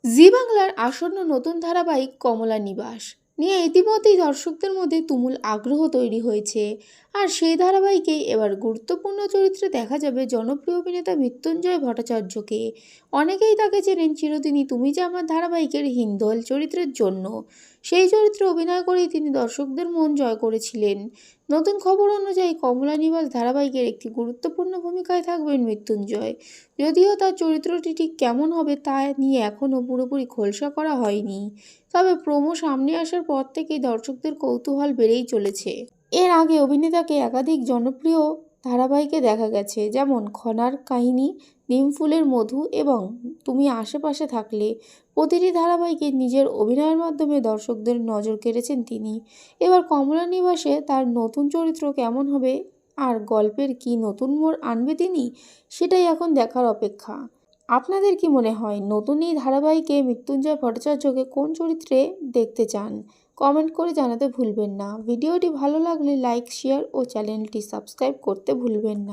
জি বাংলার আসন্ন নতুন ধারাবাহিক কমলা নিবাস নিয়ে ইতিমধ্যেই দর্শকদের মধ্যে তুমুল আগ্রহ তৈরি হয়েছে। আর সেই ধারাবাহিকেই এবার গুরুত্বপূর্ণ চরিত্রে দেখা যাবে জনপ্রিয় অভিনেতা মৃত্যুঞ্জয় ভট্টাচার্যকে। অনেকেই তাকে চেনেন চিরদিনই তুমি যে আমার ধারাবাহিকের হিন্দোল চরিত্রের জন্য। সেই চরিত্রে অভিনয় করেই তিনি দর্শকদের মন জয় করেছিলেন। নতুন খবর অনুযায়ী কমলা নিবাস ধারাবাহিকের একটি গুরুত্বপূর্ণ ভূমিকায় থাকবেন মৃত্যুঞ্জয়। যদিও তার চরিত্রটি ঠিক কেমন হবে তা নিয়ে এখনও পুরোপুরি খোলসা করা হয়নি। তবে প্রোমো সামনে আসার পর থেকেই দর্শকদের কৌতূহল বেড়েই চলেছে। এর আগে অভিনেতাকে একাধিক জনপ্রিয় ধারাবাহিকে দেখা গেছে, যেমন খনার কাহিনী, নিমফুলের মধু এবং তুমি আশেপাশে থাকলে। প্রতিটি ধারাবাহিকে নিজের অভিনয়ের মাধ্যমে দর্শকদের নজর কেড়েছেন তিনি। এবার কমলা নিবাসে তার নতুন চরিত্র কেমন হবে আর গল্পের কি নতুন মোড় আনবে তিনি, সেটাই এখন দেখার অপেক্ষা। আপনাদের কি মনে হয় নতুন এই ধারাবাহিকে মৃত্যুঞ্জয় ভট্টাচার্যকে কোন চরিত্রে দেখতে চান? কমেন্ট করে জানাতে ভুলবেন না। ভিডিওটি ভালো লাগলে লাইক, শেয়ার ও চ্যানেলটি সাবস্ক্রাইব করতে ভুলবেন না।